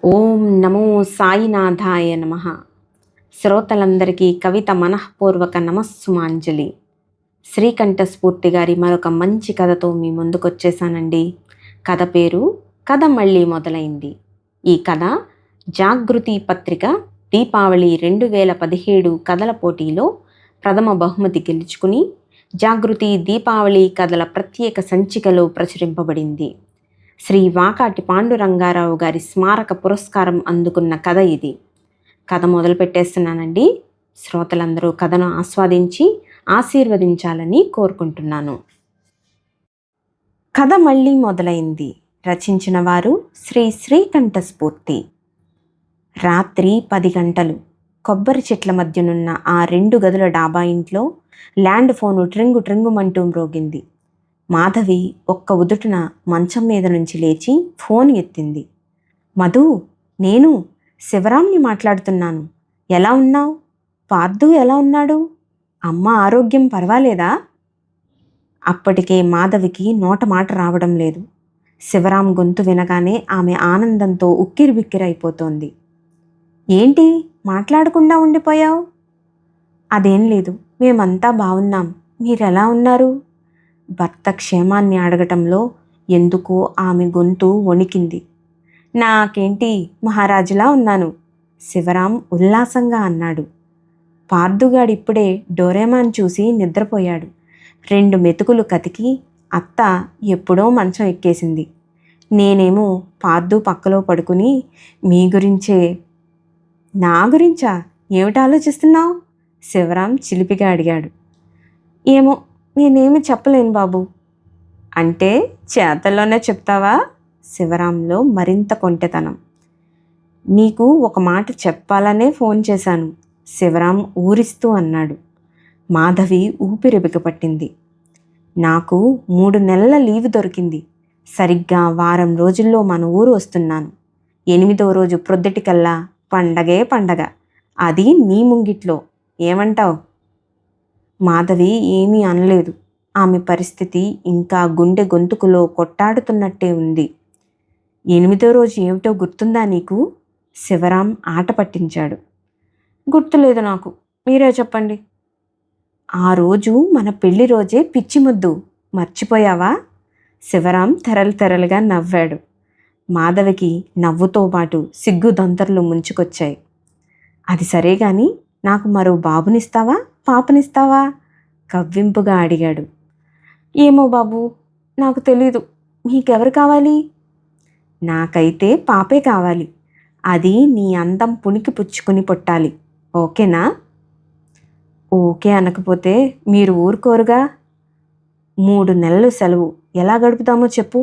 ఓం నమో సాయినాథాయ నమః. శ్రోతలందరికీ కవిత మనఃపూర్వక నమస్సుమాంజలి. శ్రీకంఠస్ఫూర్తి గారి మరొక మంచి కథతో మీ ముందుకొచ్చేసానండి. కథ పేరు కథ మళ్ళీ మొదలైంది. ఈ కథ జాగృతి పత్రిక దీపావళి 2017 కథల పోటీలో ప్రథమ బహుమతి గెలుచుకుని జాగృతి దీపావళి కథల ప్రత్యేక సంచికలో ప్రచురింపబడింది. శ్రీ వాకాటి పాండురంగారావు గారి స్మారక పురస్కారం అందుకున్న కథ ఇది. కథ మొదలు పెట్టేస్తున్నానండి. శ్రోతలందరూ కథను ఆస్వాదించి ఆశీర్వదించాలని కోరుకుంటున్నాను. కథ మళ్ళీ మొదలైంది. రచించిన వారు శ్రీ శ్రీకంఠస్ఫూర్తి. రాత్రి 10 గంటలు. కొబ్బరి చెట్ల మధ్యనున్న ఆ 2 గదుల డాబా ఇంట్లో ల్యాండ్ ఫోను ట్రింగు ట్రింగుమంటూ మ్రోగింది. మాధవి ఒక్క ఉదుటున మంచం మీద నుంచి లేచి ఫోన్ ఎత్తింది. మధు, నేను శివరాంని మాట్లాడుతున్నాను. ఎలా ఉన్నావు? పార్థు ఎలా ఉన్నాడు? అమ్మ ఆరోగ్యం పర్వాలేదా? అప్పటికే మాధవికి నోట మాట రావడం లేదు. శివరాం గొంతు వినగానే ఆమె ఆనందంతో ఉక్కిరిబిక్కిరైపోతోంది. ఏంటి మాట్లాడకుండా ఉండిపోయావు? అదేం లేదు, మేమంతా బాగున్నాం. మీరెలా ఉన్నారు? భర్త క్షేమాన్ని అడగటంలో ఎందుకో ఆమె గొంతు వణికింది. నాకేంటి, మహారాజులా ఉన్నాను, శివరాం ఉల్లాసంగా అన్నాడు. పార్థుగాడిప్పుడే డోరేమాన్ చూసి నిద్రపోయాడు. 2 మెతుకులు కతికి అత్త ఎప్పుడో మంచం ఎక్కేసింది. నేనేమో పార్థు పక్కలో పడుకుని మీ గురించే. నా గురించా? ఏమిటి ఆలోచిస్తున్నావు? శివరాం చిలిపిగా అడిగాడు. ఏమో, నేనేమి చెప్పలేను బాబు. అంటే చేతల్లోనే చెప్తావా? శివరాంలో మరింత కొంటెతనం. నీకు ఒక మాట చెప్పాలనే ఫోన్ చేశాను, శివరాం ఊరిస్తూ అన్నాడు. మాధవి ఊపిరి బిగపట్టింది. నాకు 3 నెలల లీవ్ దొరికింది. సరిగ్గా వారం రోజుల్లో మన ఊరు వస్తున్నాను. 8వ రోజు ప్రొద్దుటికల్లా పండగే పండగ. అది నీ ముంగిట్లో. ఏమంటావు? మాధవి ఏమీ అనలేదు. ఆమె పరిస్థితి ఇంకా గుండె గొంతుకులో కొట్టాడుతున్నట్టే ఉంది. 8వ రోజు ఏమిటో గుర్తుందా నీకు? శివరాం ఆట పట్టించాడు. గుర్తులేదు నాకు, మీరే చెప్పండి. ఆ రోజు మన పెళ్లి రోజే పిచ్చి ముద్దు, మర్చిపోయావా? శివరాం తెరలుగా నవ్వాడు. మాధవికి నవ్వుతో పాటు సిగ్గు దొంతర్లు ముంచుకొచ్చాయి. అది సరే గాని, నాకు మరో బాబునిస్తావా, పాపనిస్తావా? కవ్వింపుగా అడిగాడు. ఏమో బాబు, నాకు తెలీదు. మీకెవరు కావాలి? నాకైతే పాపే కావాలి. అది నీ అందం పుణికి పుచ్చుకుని పుట్టాలి. ఓకేనా? ఓకే అనకపోతే మీరు ఊరుకోరుగా. 3 నెలలు సెలవు ఎలా గడుపుతామో చెప్పు.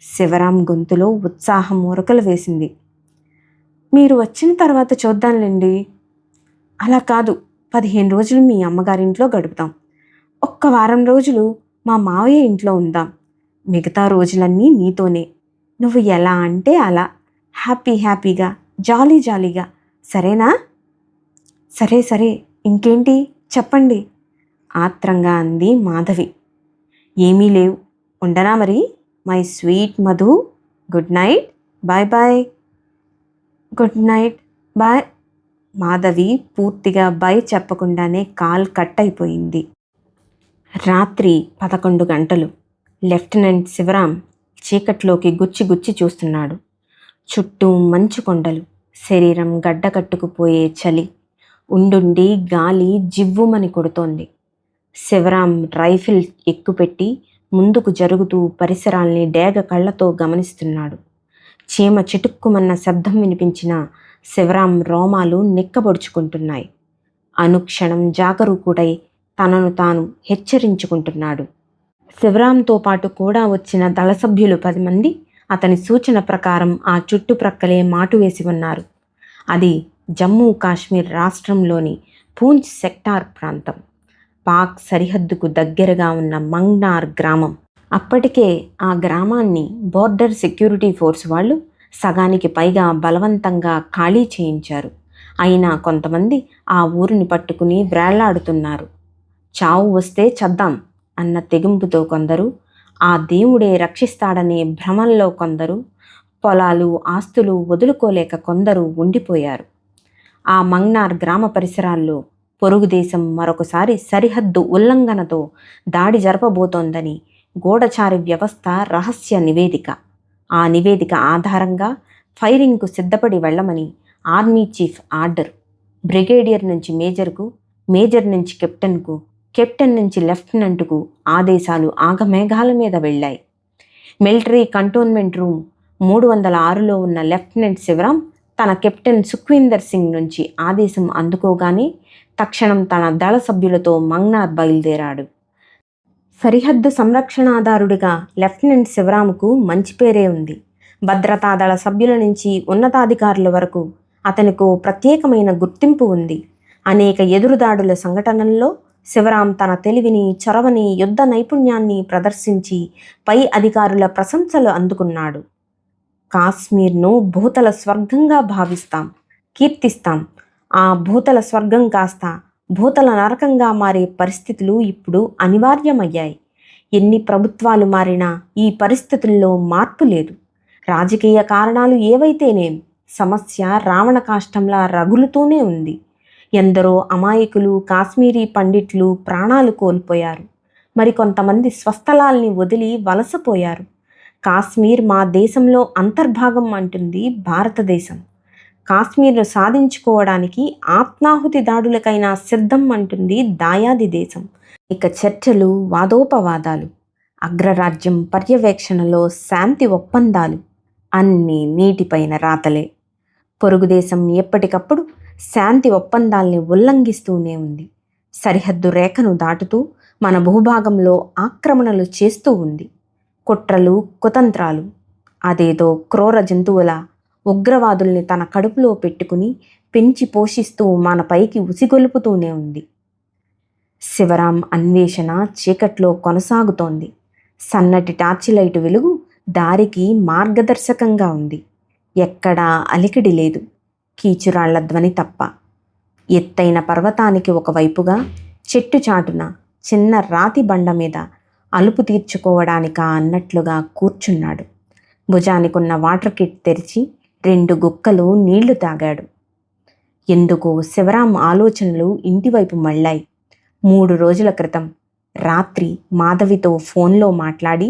శివరాం గొంతులో ఉత్సాహం ఉరకలు వేసింది. మీరు వచ్చిన తర్వాత చూద్దాంలేండి. అలా కాదు, 15 రోజులు మీ అమ్మగారింట్లో గడుపుతాం. ఒక్క వారం రోజులు మా మావయ్య ఇంట్లో ఉందాం. మిగతా రోజులన్నీ నీతోనే. నువ్వు ఎలా అంటే అలా, హ్యాపీగా, జాలీగా. సరేనా? సరే, ఇంకేంటి చెప్పండి, ఆత్రంగా అంది మాధవి. ఏమీ లేవు. ఉండనా మరి? My sweet Madhu. Good night. Bye. Good night, bye. Madhavi పూర్తిగా బై చెప్పకుండానే కాల్ కట్ అయిపోయింది. రాత్రి 11 గంటలు. లెఫ్టినెంట్ శివరాం చీకట్లోకి గుచ్చి చూస్తున్నాడు. చుట్టూ మంచు కొండలు, శరీరం గడ్డకట్టుకుపోయే చలి. ఉండుండి గాలి జివ్వుమని కొడుతోంది. శివరాం రైఫిల్ ఎక్కుపెట్టి ముందుకు జరుగుతూ పరిసరాల్ని డేగ కళ్ళతో గమనిస్తున్నాడు. చీమ చిటుక్కుమన్న శబ్దం వినిపించిన శివరాం రోమాలు నిక్కబొడుచుకుంటున్నాయి. అనుక్షణం జాగరూకుడై తనను తాను హెచ్చరించుకుంటున్నాడు. శివరాంతో పాటు కూడా వచ్చిన దళ సభ్యులు 10 మంది అతని సూచన ప్రకారం ఆ చుట్టుప్రక్కలే మాటు వేసి ఉన్నారు. అది జమ్మూ కాశ్మీర్ రాష్ట్రంలోని పూంచ్ సెక్టార్ ప్రాంతం. పాక్ సరిహద్దుకు దగ్గరగా ఉన్న మంగ్నార్ గ్రామం. అప్పటికే ఆ గ్రామాన్ని బోర్డర్ సెక్యూరిటీ ఫోర్స్ వాళ్ళు సగానికి పైగా బలవంతంగా ఖాళీ చేయించారు. అయినా కొంతమంది ఆ ఊరిని పట్టుకుని బ్రేళ్లాడుతున్నారు. చావు వస్తే చద్దాం అన్న తెగింపుతో కొందరు, ఆ దేవుడే రక్షిస్తాడనే భ్రమంలో కొందరు, పొలాలు, ఆస్తులు వదులుకోలేక కొందరు ఉండిపోయారు. ఆ మంగ్నార్ గ్రామ పరిసరాల్లో పొరుగు దేశం మరొకసారి సరిహద్దు ఉల్లంఘనతో దాడి జరపబోతోందని గూఢచారి వ్యవస్థ రహస్య నివేదిక. ఆ నివేదిక ఆధారంగా ఫైరింగ్కు సిద్ధపడి వెళ్లమని ఆర్మీ చీఫ్ ఆర్డర్. బ్రిగేడియర్ నుంచి మేజర్కు, మేజర్ నుంచి కెప్టెన్కు, కెప్టెన్ నుంచి లెఫ్టినెంట్కు ఆదేశాలు ఆగమేఘాల మీద వెళ్ళాయి. మిలిటరీ కంటోన్మెంట్ రూమ్ 306లో ఉన్న లెఫ్టినెంట్ శివరాం తన కెప్టెన్ సుఖ్వీందర్ సింగ్ నుంచి ఆదేశం అందుకోగానే తక్షణం తన దళ సభ్యులతో మంగ్నార్ బయలుదేరాడు. సరిహద్దు సంరక్షణాదారుడిగా లెఫ్టినెంట్ శివరాంకు మంచి పేరే ఉంది. భద్రతా దళ సభ్యుల నుంచి ఉన్నతాధికారుల వరకు అతనికి ప్రత్యేకమైన గుర్తింపు ఉంది. అనేక ఎదురుదాడుల సంఘటనల్లో శివరాం తన తెలివిని, చొరవని, యుద్ధ నైపుణ్యాన్ని ప్రదర్శించి పై అధికారుల ప్రశంసలు అందుకున్నాడు. కాశ్మీర్ను భూతల స్వర్గంగా భావిస్తాం, కీర్తిస్తాం. ఆ భూతల స్వర్గం కాస్త భూతల నరకంగా మారే పరిస్థితులు ఇప్పుడు అనివార్యమయ్యాయి. ఎన్ని ప్రభుత్వాలు మారినా ఈ పరిస్థితుల్లో మార్పు లేదు. రాజకీయ కారణాలు ఏవైతేనేం, సమస్య రావణ కాష్టంలా రగులుతూనే ఉంది. ఎందరో అమాయకులు కాశ్మీరీ పండిట్లు ప్రాణాలు కోల్పోయారు. మరికొంతమంది స్వస్థలాల్ని వదిలి వలసపోయారు. కాశ్మీర్ మా దేశంలో అంతర్భాగం అంటుంది భారతదేశం. కాశ్మీర్ను సాధించుకోవడానికి ఆత్మాహుతి దాడులకైనా సిద్ధం అంటుంది దాయాది దేశం. ఇక చర్చలు, వాదోపవాదాలు, అగ్రరాజ్యం పర్యవేక్షణలో శాంతి ఒప్పందాలు అన్నీ నీటిపైన రాతలే. పొరుగుదేశం ఎప్పటికప్పుడు శాంతి ఒప్పందాల్ని ఉల్లంఘిస్తూనే ఉంది. సరిహద్దు రేఖను దాటుతూ మన భూభాగంలో ఆక్రమణలు చేస్తూ ఉంది. కుట్రలు, కుతంత్రాలు. అదేదో క్రూర జంతువుల ఉగ్రవాదుల్ని తన కడుపులో పెట్టుకుని పెంచి పోషిస్తూ మనపైకి ఉసిగొలుపుతూనే ఉంది. శివరాం అన్వేషణ చీకట్లో కొనసాగుతోంది. సన్నటి టార్చిలైటు వెలుగు దారికి మార్గదర్శకంగా ఉంది. ఎక్కడా అలికిడి లేదు, కీచురాళ్ల ధ్వని తప్ప. ఎత్తైన పర్వతానికి ఒకవైపుగా చెట్టు చాటున చిన్న రాతి బండ మీద అలుపు తీర్చుకోవడానికా అన్నట్లుగా కూర్చున్నాడు. భుజానికున్న వాటర్ కిట్ తెరిచి 2 గుక్కలు నీళ్లు తాగాడు. ఎందుకో శివరాం ఆలోచనలు ఇంటివైపు మళ్ళాయి. 3 రోజుల క్రితం రాత్రి మాధవితో ఫోన్లో మాట్లాడి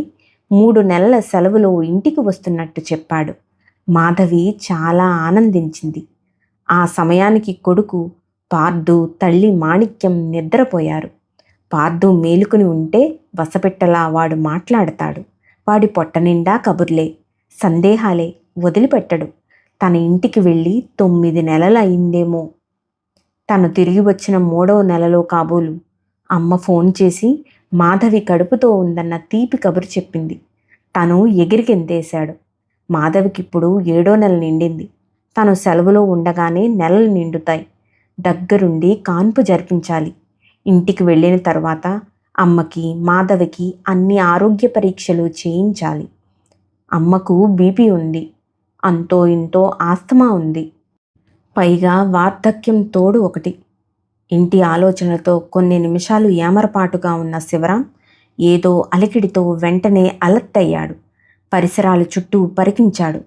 3 నెలల సెలవులో ఇంటికి వస్తున్నట్టు చెప్పాడు. మాధవి చాలా ఆనందించింది. ఆ సమయానికి కొడుకు పార్దు, తల్లి మాణిక్యం నిద్రపోయారు. పార్దు మేలుకుని ఉంటే వసపెట్టలా వాడు మాట్లాడతాడు. వాడి పొట్ట నిండా కబుర్లే, సందేహాలే, వదిలిపెట్టడు. తన ఇంటికి వెళ్ళి 9 నెలలు అయిందేమో. తను తిరిగి వచ్చిన 3వ నెలలో కాబోలు అమ్మ ఫోన్ చేసి మాధవి కడుపుతో ఉందన్న తీపి కబురు చెప్పింది. తను ఎగిరికెంతేశాడు. మాధవికిప్పుడు 7వ నెల నిండింది. తను సెలవులో ఉండగానే నెలలు నిండుతాయి. దగ్గరుండి కాన్పు జరిపించాలి. ఇంటికి వెళ్ళిన తర్వాత అమ్మకి, మాధవికి అన్ని ఆరోగ్య పరీక్షలు చేయించాలి. అమ్మకు బీపీ ఉంది. అంతో ఇంతో ఆస్తమా ఉంది. పైగా వార్ధక్యం తోడు ఒకటి. ఇంటి ఆలోచనలతో కొన్ని నిమిషాలు ఏమరపాటుగా ఉన్న శివరాం ఏదో అలికిడితో వెంటనే అలర్ట్ అయ్యాడు. పరిసరాలు చుట్టూ పరికించాడు.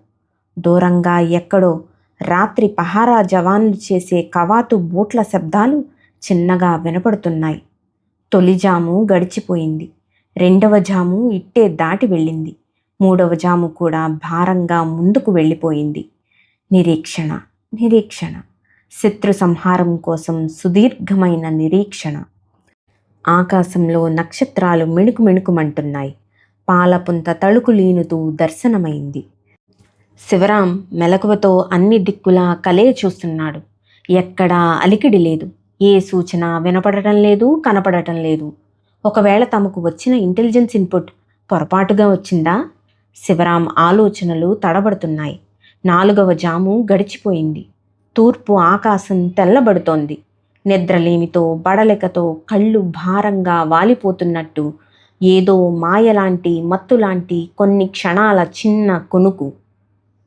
దూరంగా ఎక్కడో రాత్రి పహారా జవాన్లు చేసే కవాతు బూట్ల శబ్దాలు చిన్నగా వినపడుతున్నాయి. తొలి జాము గడిచిపోయింది. 2వ జాము ఇట్టే దాటి వెళ్ళింది. 3వ జాము కూడా భారంగా ముందుకు వెళ్ళిపోయింది. నిరీక్షణ, నిరీక్షణ. శత్రు సంహారం కోసం సుదీర్ఘమైన నిరీక్షణ. ఆకాశంలో నక్షత్రాలు మిణుకు మిణుకుమంటున్నాయి. పాలపుంత తళుకులీనుతూ దర్శనమైంది. శివరాం మెలకువతో అన్ని దిక్కులా కలే చూస్తున్నాడు. ఎక్కడా అలికిడి లేదు. ఏ సూచన వినపడటం లేదు, కనపడటం లేదు. ఒకవేళ తమకు వచ్చిన ఇంటెలిజెన్స్ ఇన్పుట్ పొరపాటుగా వచ్చిందా? శివరాం ఆలోచనలు తడబడుతున్నాయి. 4వ జాము గడిచిపోయింది. తూర్పు ఆకాశం తెల్లబడుతోంది. నిద్రలేమితో, బడలికతో కళ్ళు భారంగా వాలిపోతున్నట్టు ఏదో మాయలాంటి, మత్తులాంటి కొన్ని క్షణాల చిన్న కొనుకు.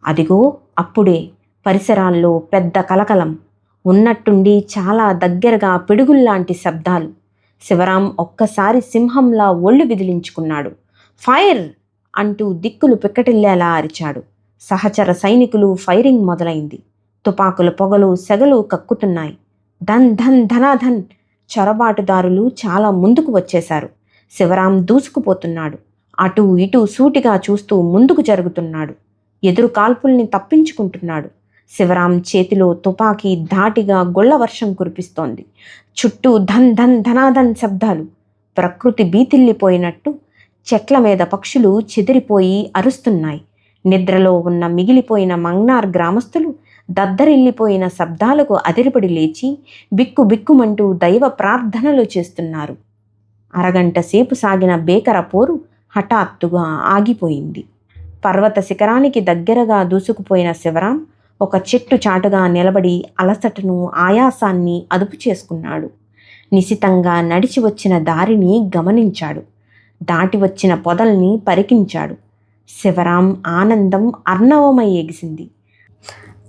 అదిగో అప్పుడే పరిసరాల్లో పెద్ద కలకలం. ఉన్నట్టుండి చాలా దగ్గరగా పిడుగుల్లాంటి శబ్దాలు. శివరాం ఒక్కసారి సింహంలా ఒళ్ళు విదిలించుకున్నాడు. ఫైర్ అంటూ దిక్కులు పిక్కటిల్లేలా అరిచాడు. సహచర సైనికులు ఫైరింగ్ మొదలైంది. తుపాకుల పొగలు సెగలు కక్కుతున్నాయి. ధన్ ధన్ ధనాధన్. చొరబాటుదారులు చాలా ముందుకు వచ్చేశారు. శివరాం దూసుకుపోతున్నాడు. అటూ ఇటూ సూటిగా చూస్తూ ముందుకు జరుగుతున్నాడు. ఎదురు కాల్పుల్ని తప్పించుకుంటున్నాడు. శివరాం చేతిలో తుపాకీ ధాటిగా గుళ్ల వర్షం కురిపిస్తోంది. చుట్టూ ధన్ ధన్ ధనాధన్ శబ్దాలు. ప్రకృతి బీతిల్లిపోయినట్టు చెట్ల మీద పక్షులు చెదిరిపోయి అరుస్తున్నాయి. నిద్రలో ఉన్న మిగిలిపోయిన మంగ్నార్ గ్రామస్తులు దద్దరిల్లిపోయిన శబ్దాలకు అదిరిపడి లేచి బిక్కు బిక్కుమంటూ దైవ ప్రార్థనలు చేస్తున్నారు. అరగంట సేపు సాగిన బేకర పోరు హఠాత్తుగా ఆగిపోయింది. పర్వత శిఖరానికి దగ్గరగా దూసుకుపోయిన శివరాం ఒక చెట్టు చాటుగా నిలబడి అలసటను ఆయాసాన్ని అదుపు చేసుకున్నాడు. నిశితంగా నడిచి వచ్చిన దారిని గమనించాడు. దాటి వచ్చిన పొదల్ని పరికించాడు. శివరాం ఆనందం అర్ణవమై ఎగిసింది.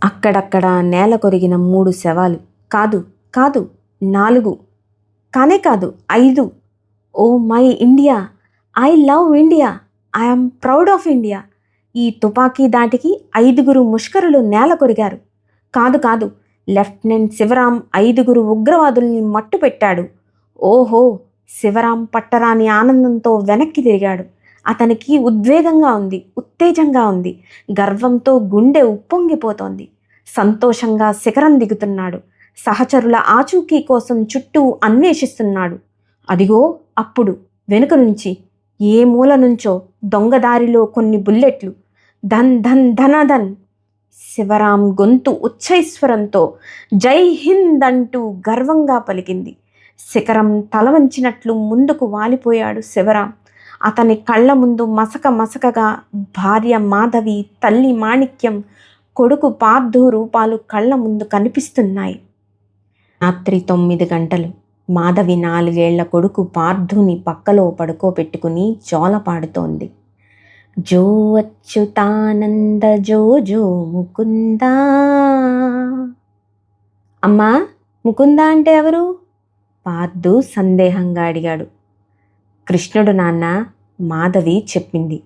అక్కడక్కడ నేల కొరిగిన 3 శవాలు, కాదు కాదు 4, కానే కాదు 5. Oh my India, I love India, I'm proud of India. ఈ తుపాకీ దాటికి 5 ముష్కరులు నేల కొరిగారు. కాదు కాదు, లెఫ్టినెంట్ శివరాం 5 ఉగ్రవాదుల్ని మట్టు పెట్టాడు. ఓహో! శివరాం పట్టరాని ఆనందంతో వెనక్కి తిరిగాడు. అతనికి ఉద్వేగంగా ఉంది, ఉత్తేజంగా ఉంది. గర్వంతో గుండె ఉప్పొంగిపోతోంది. సంతోషంగా శిఖరం దిగుతున్నాడు. సహచరుల ఆచూకీ కోసం చుట్టూ అన్వేషిస్తున్నాడు. అదిగో అప్పుడు వెనుక నుంచి ఏ మూల నుంచో దొంగదారిలో కొన్ని బుల్లెట్లు. ధన్ ధన్ ధనధన్. శివరాం గొంతు ఉచ్చైస్వరంతో జై హింద్ అంటూ గర్వంగా పలికింది. శిఖరం తల వంచినట్లు ముందుకు వాలిపోయాడు శివరాం. అతని కళ్ళ ముందు మసక మసకగా భార్య మాధవి, తల్లి మాణిక్యం, కొడుకు పార్థు రూపాలు కళ్ళ ముందు కనిపిస్తున్నాయి. రాత్రి 9 గంటలు. మాధవి 4 ఏళ్ల కొడుకు పార్థుని పక్కలో పడుకోబెట్టుకుని జోలపాడుతోంది. జో అచ్యుతానంద జో జో ముకుందా. అమ్మా, ముకుందా అంటే ఎవరు? పార్థు సందేహంగా అడిగాడు. కృష్ణుడు నాన్న, మాధవి చెప్పింది.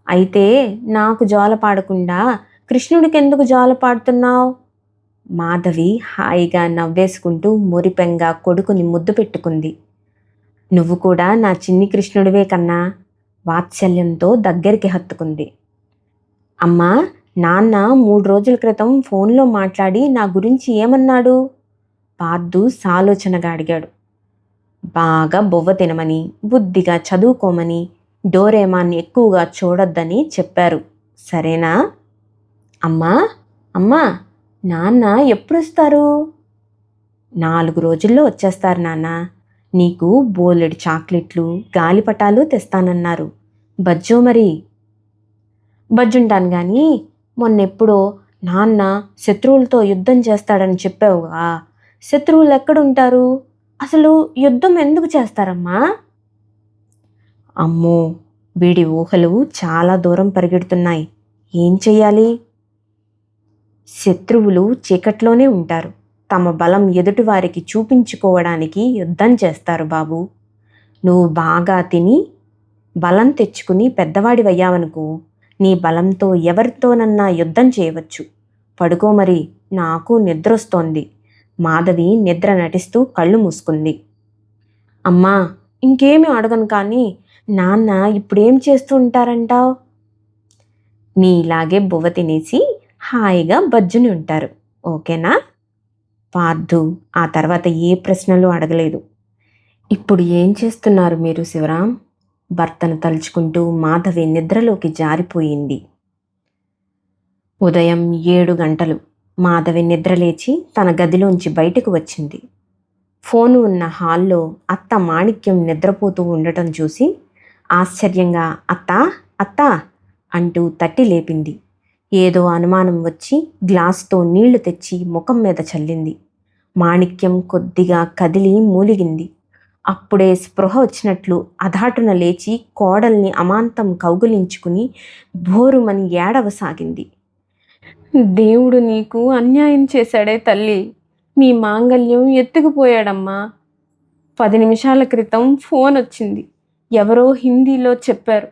అయితే నాకు జోలపాడకుండా కృష్ణుడికెందుకు జోలపాడుతున్నావు? మాధవి హాయిగా నవ్వేసుకుంటూ మురిపెంగా కొడుకుని ముద్దు పెట్టుకుంది. నువ్వు కూడా నా చిన్ని కృష్ణుడివే కన్నా, వాత్సల్యంతో దగ్గరికి హత్తుకుంది. అమ్మా, నాన్న 3 రోజుల క్రితం ఫోన్లో మాట్లాడి నా గురించి ఏమన్నాడు? పార్థు సాలోచనగా అడిగాడు. బాగా బొవ్వ తినమని, బుద్ధిగా చదువుకోమని, డోరేమాన్ని ఎక్కువగా చూడొద్దని చెప్పారు. సరేనా? అమ్మా అమ్మా, నాన్న ఎప్పుడొస్తారు? 4 రోజుల్లో వచ్చేస్తారు నాన్న. నీకు బోలెడు చాక్లెట్లు, గాలిపటాలు తెస్తానన్నారు. బజ్జో మరి. బజ్జుంటాను కానీ మొన్నెప్పుడో నాన్న శత్రువులతో యుద్ధం చేస్తాడని చెప్పావుగా. శత్రువులు ఎక్కడుంటారు? అసలు యుద్ధం ఎందుకు చేస్తారమ్మా? అమ్మో, వీడి ఊహలు చాలా దూరం పరిగెడుతున్నాయి. ఏం చెయ్యాలి? శత్రువులు చీకట్లోనే ఉంటారు. తమ బలం ఎదుటివారికి చూపించుకోవడానికి యుద్ధం చేస్తారు బాబు. నువ్వు బాగా తిని బలం తెచ్చుకుని పెద్దవాడివయ్యావనుకో, నీ బలంతో ఎవరితోనన్నా యుద్ధం చేయవచ్చు. పడుకో మరి, నాకు నిద్రొస్తోంది. మాధవి నిద్ర నటిస్తూ కళ్ళు మూసుకుంది. అమ్మా, ఇంకేమీ అడగను కానీ నాన్న ఇప్పుడేం చేస్తూ ఉంటారంటావు? నీలాగే బువ్వ తినేసి హాయిగా బజ్జుని ఉంటారు. ఓకేనా? పార్థు ఆ తర్వాత ఏ ప్రశ్నలు అడగలేదు. ఇప్పుడు ఏం చేస్తున్నారు మీరు శివరాం? భర్తను తలుచుకుంటూ మాధవి నిద్రలోకి జారిపోయింది. ఉదయం 7 గంటలు. మాధవి నిద్రలేచి తన గదిలోంచి బయటకు వచ్చింది. ఫోను ఉన్న హాల్లో అత్త మాణిక్యం నిద్రపోతూ ఉండటం చూసి ఆశ్చర్యంగా అత్తా అత్తా అంటూ తట్టి లేపింది. ఏదో అనుమానం వచ్చి గ్లాసుతో నీళ్లు తెచ్చి ముఖం మీద చల్లింది. మాణిక్యం కొద్దిగా కదిలి మూలిగింది. అప్పుడే స్పృహ వచ్చినట్లు అధాటున లేచి కోడల్ని అమాంతం కౌగులించుకుని భోరుమని ఏడవసాగింది. దేవుడు నీకు అన్యాయం చేశాడే తల్లి. నీ మాంగల్యం ఎత్తుకుపోయాడమ్మా. 10 నిమిషాల క్రితం ఫోన్ వచ్చింది. ఎవరో హిందీలో చెప్పారు.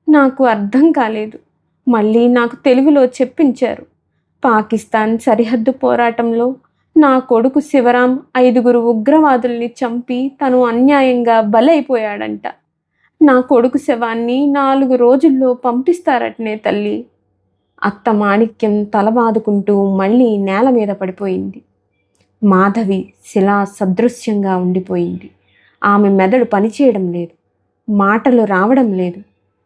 నాకు అర్థం కాలేదు. మళ్ళీ నాకు తెలుగులో చెప్పించారు. పాకిస్తాన్ సరిహద్దు పోరాటంలో నా కొడుకు శివరాం 5 ఉగ్రవాదుల్ని చంపి తను అన్యాయంగా బలైపోయాడంట. నా కొడుకు శవాన్ని 4 రోజుల్లో పంపిస్తారటనే తల్లి. అత్త మాణిక్యం తలబాదుకుంటూ మళ్ళీ నేల మీద పడిపోయింది. మాధవి శిలా సదృశ్యంగా ఉండిపోయింది. ఆమె మెదడు పనిచేయడం లేదు, మాటలు రావడం లేదు,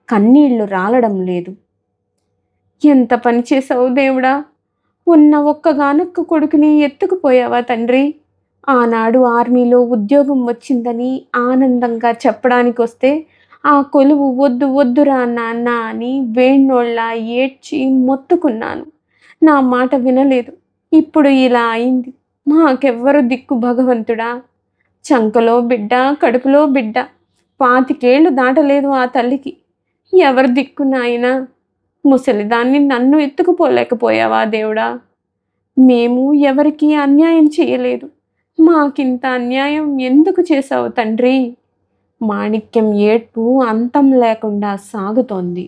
కన్నీళ్లు రాలడం లేదు. ఎంత పని చేసావు దేవుడా! ఉన్న ఒక్కగానొక్క కొడుకుని ఎత్తుకుపోయావా తండ్రి? ఆనాడు ఆర్మీలో ఉద్యోగం వచ్చిందని ఆనందంగా చెప్పడానికి వస్తే ఆ కొలువు వద్దు వద్దురా నాన్న అని వేణ్ణోళ్ళ ఏడ్చి మొత్తుకున్నాను. నా మాట వినలేదు. ఇప్పుడు ఇలా అయింది. మాకెవ్వరు దిక్కు భగవంతుడా? చంకలో బిడ్డ, కడుపులో బిడ్డ. 25 ఏళ్ళు దాటలేదు ఆ తల్లికి. ఎవరు దిక్కు నాయనా? ముసలిదాన్ని నన్ను ఎత్తుకుపోలేకపోయావా దేవుడా? మేము ఎవరికీ అన్యాయం చేయలేదు. మాకింత అన్యాయం ఎందుకు చేశావు తండ్రి? మాణిక్యం ఏడ్పు అంతం లేకుండా సాగుతోంది.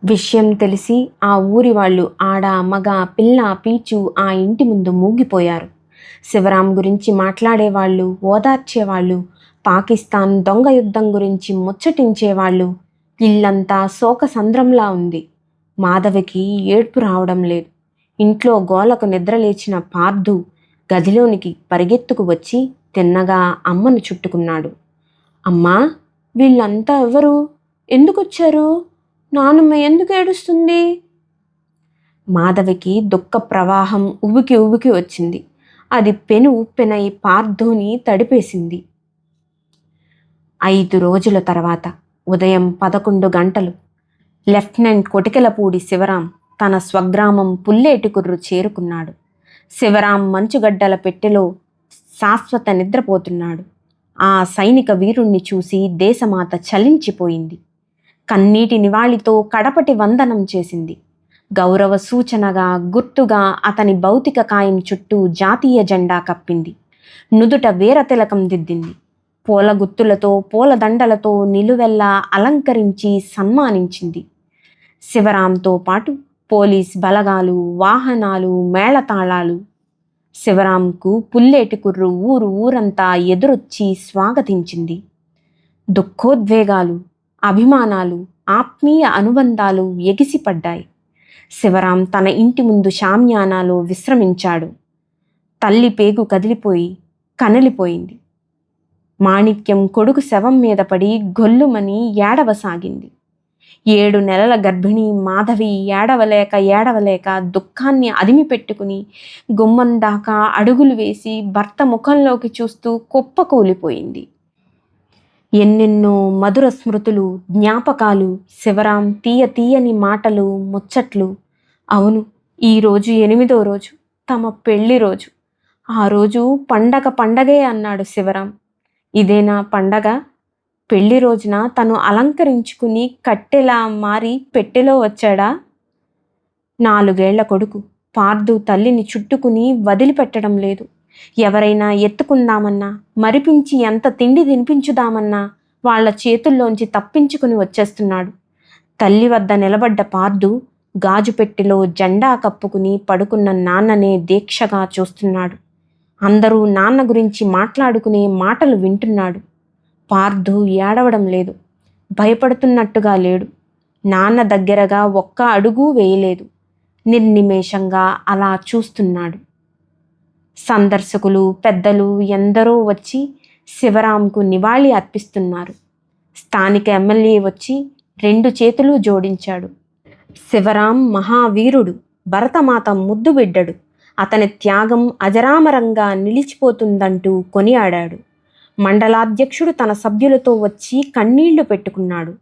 విషయం తెలిసి ఆ ఊరి వాళ్ళు ఆడ, మగ, పిల్ల, పీచు ఆ ఇంటి ముందు మూగిపోయారు. శివరాం గురించి మాట్లాడేవాళ్ళు, ఓదార్చేవాళ్ళు, పాకిస్తాన్ దొంగ యుద్ధం గురించి ముచ్చటించేవాళ్ళు. ఇల్లంతా శోకసంద్రంలా ఉంది. మాధవికి ఏడ్పు రావడం లేదు. ఇంట్లో గోలకు నిద్రలేచిన పార్థు గదిలోనికి పరిగెత్తుకు వచ్చి తిన్నగా అమ్మను చుట్టుకున్నాడు. అమ్మా, వీళ్ళంతా ఎవరు? ఎందుకొచ్చారు? నానమ్మ ఎందుకు ఏడుస్తుంది? మాధవికి దుఃఖ ప్రవాహం ఉబికి ఉబికి వచ్చింది. అది పెను ఉప్పెనై పార్థుని తడిపేసింది. 5 రోజుల తర్వాత ఉదయం 11 గంటలు లెఫ్టినెంట్ కొటికెలపూడి శివరాం తన స్వగ్రామం పుల్లేటికుర్రు చేరుకున్నాడు. శివరాం మంచుగడ్డల పెట్టెలో శాశ్వత నిద్రపోతున్నాడు. ఆ సైనిక వీరుణ్ణి చూసి దేశమాత చలించిపోయింది. కన్నీటి నివాళితో కడపటి వందనం చేసింది. గౌరవ సూచనగా గుర్తుగా అతని భౌతిక కాయం చుట్టూ జాతీయ జెండా కప్పింది. నుదుట వీరతిలకం దిద్దింది. పూల గుత్తులతో, పూలదండలతో నిలువెల్లా అలంకరించి సన్మానించింది. శివరాంతో పాటు పోలీస్ బలగాలు, వాహనాలు, మేళతాళాలు. శివరాంకు పుల్లేటికుర్రు ఊరంతా ఎదురొచ్చి స్వాగతించింది. దుఃఖోద్వేగాలు, అభిమానాలు, ఆత్మీయ అనుబంధాలు ఎగిసిపడ్డాయి. శివరాం తన ఇంటి ముందు షామ్యానాలో విశ్రమించాడు. తల్లి పేగు కదిలిపోయి కనలిపోయింది. మాణిక్యం కొడుకు శవం మీద పడి గొల్లుమని ఏడవసాగింది. 7 నెలల గర్భిణి మాధవి ఏడవలేక దుఃఖాన్ని అదిమిపెట్టుకుని గుమ్మం దాకా అడుగులు వేసి భర్త ముఖంలోకి చూస్తూ కుప్పకూలిపోయింది. ఎన్నెన్నో మధుర స్మృతులు, జ్ఞాపకాలు, శివరాం తీయని మాటలు, ముచ్చట్లు. అవును, ఈరోజు 8వ రోజు, తమ పెళ్లి రోజు. ఆ రోజు పండగే అన్నాడు శివరాం. ఇదేనా పండగ? పెళ్లి రోజున తను అలంకరించుకుని కట్టెలా మారి పెట్టెలో వచ్చాడా? 4 ఏళ్ల కొడుకు పార్థు తల్లిని చుట్టుకుని వదిలిపెట్టడం లేదు. ఎవరైనా ఎత్తుకుందామన్నా, మరిపించి ఎంత తిండి తినిపించుదామన్నా వాళ్ల చేతుల్లోంచి తప్పించుకుని వచ్చేస్తున్నాడు. తల్లి వద్ద నిలబడ్డ పార్థు గాజు పెట్టెలో జెండా కప్పుకుని పడుకున్న నాన్ననే దీక్షగా చూస్తున్నాడు. అందరూ నాన్న గురించి మాట్లాడుకునే మాటలు వింటున్నాడు. పార్థు ఏడవడం లేదు, భయపడుతున్నట్టుగా లేడు. నాన్న దగ్గరగా ఒక్క అడుగు వేయలేదు. నిర్నిమేషంగా అలా చూస్తున్నాడు. సందర్శకులు, పెద్దలు ఎందరో వచ్చి శివరాంకు నివాళి అర్పిస్తున్నారు. స్థానిక ఎమ్మెల్యే వచ్చి 2 చేతులు జోడించాడు. శివరాం మహావీరుడు, భరతమాత ముద్దు బిడ్డడు. అతని త్యాగం అజరామరంగా నిలిచిపోతుందంటూ కొనియాడాడు. మండలాధ్యక్షుడు తన సభ్యులతో వచ్చి కన్నీళ్లు పెట్టుకున్నాడు.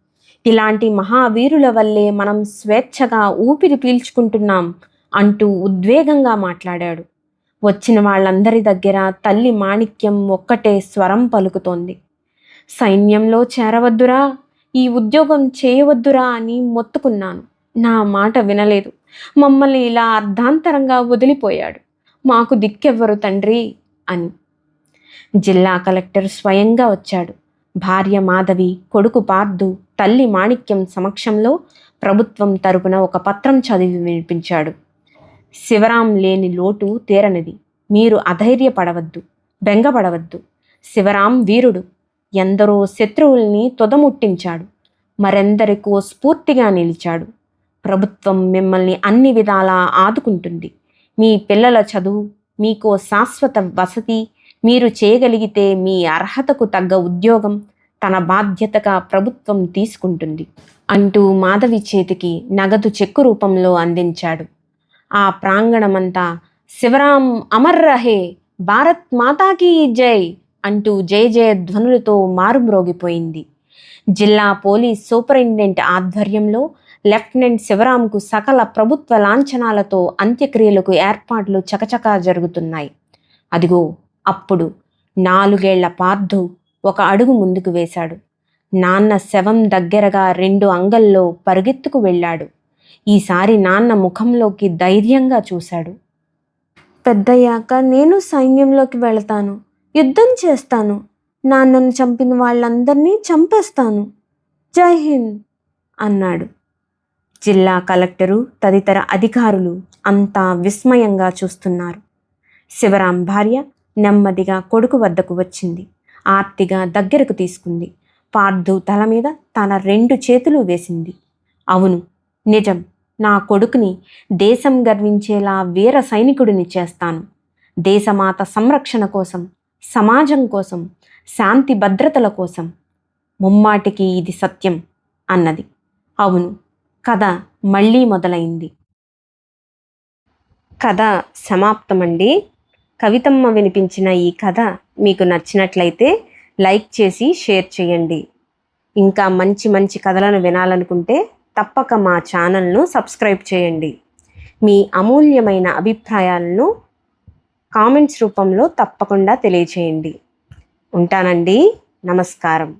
ఇలాంటి మహావీరుల వల్లే మనం స్వేచ్ఛగా ఊపిరి పీల్చుకుంటున్నాం అంటూ ఉద్వేగంగా మాట్లాడాడు. వచ్చిన వాళ్ళందరి దగ్గర తల్లి మాణిక్యం ఒక్కటే స్వరం పలుకుతోంది. సైన్యంలో చేరవద్దురా, ఈ ఉద్యోగం చేయవద్దురా అని మొత్తుకున్నాను. నా మాట వినలేదు. మమ్మల్ని ఇలా అర్ధాంతరంగా వదిలిపోయాడు. మాకు దిక్కెవ్వరు తండ్రి అని. జిల్లా కలెక్టర్ స్వయంగా వచ్చాడు. భార్య మాధవి, కొడుకు పార్థు, తల్లి మాణిక్యం సమక్షంలో ప్రభుత్వం తరపున ఒక పత్రం చదివి వినిపించాడు. శివరాం లేని లోటు తీరనిది. మీరు అధైర్యపడవద్దు, బెంగపడవద్దు. శివరాం వీరుడు. ఎందరో శత్రువుల్ని తుదముట్టించాడు. మరెందరికో స్ఫూర్తిగా నిలిచాడు. ప్రభుత్వం మిమ్మల్ని అన్ని విధాలా ఆదుకుంటుంది. మీ పిల్లల చదువు, మీకో శాశ్వత వసతి, మీరు చేయగలిగితే మీ అర్హతకు తగ్గ ఉద్యోగం తన బాధ్యతగా ప్రభుత్వం తీసుకుంటుంది అంటూ మాధవి చేతికి నగదు చెక్కు రూపంలో అందించాడు. ఆ ప్రాంగణమంతా శివరాం అమర్ రహే, భారత్ మాతాకి జై అంటూ జయ జయ ధ్వనులతో మారుమ్రోగిపోయింది. జిల్లా పోలీస్ సూపరింటెండెంట్ ఆధ్వర్యంలో లెఫ్టినెంట్ శివరాంకు సకల ప్రభుత్వ లాంఛనాలతో అంత్యక్రియలకు ఏర్పాట్లు చకచకా జరుగుతున్నాయి. అదిగో అప్పుడు 4 ఏళ్ల పార్థు ఒక అడుగు ముందుకు వేశాడు. నాన్న శవం దగ్గరగా 2 అంగల్లో పరుగెత్తుకు వెళ్ళాడు. ఈసారి నాన్న ముఖంలోకి ధైర్యంగా చూశాడు. పెద్దయ్యాక నేను సైన్యంలోకి వెళతాను, యుద్ధం చేస్తాను, నాన్నను చంపిన వాళ్ళందరినీ చంపేస్తాను, జై హింద్ అన్నాడు. జిల్లా కలెక్టరు తదితర అధికారులు అంతా విస్మయంగా చూస్తున్నారు. శివరాం భార్య నెమ్మదిగా కొడుకు వద్దకు వచ్చింది. ఆర్తిగా దగ్గరకు తీసుకుంది. పార్థు తల మీద తన 2 చేతులు వేసింది. అవును, నిజం. నా కొడుకుని దేశం గర్వించేలా వీర సైనికుడిని చేస్తాను. దేశమాత సంరక్షణ కోసం, సమాజం కోసం, శాంతి భద్రతల కోసం. ముమ్మాటికి ఇది సత్యం అన్నది. అవును, కథ మళ్ళీ మొదలైంది. కథ సమాప్తమండి. కవితమ్మ వినిపించిన ఈ కథ మీకు నచ్చినట్లయితే లైక్ చేసి షేర్ చేయండి. ఇంకా మంచి మంచి కథలను వినాలనుకుంటే తప్పక మా ఛానల్ను సబ్స్క్రైబ్ చేయండి. మీ అమూల్యమైన అభిప్రాయాలను కామెంట్స్ రూపంలో తప్పకుండా తెలియచేయండి. ఉంటానండి. నమస్కారం.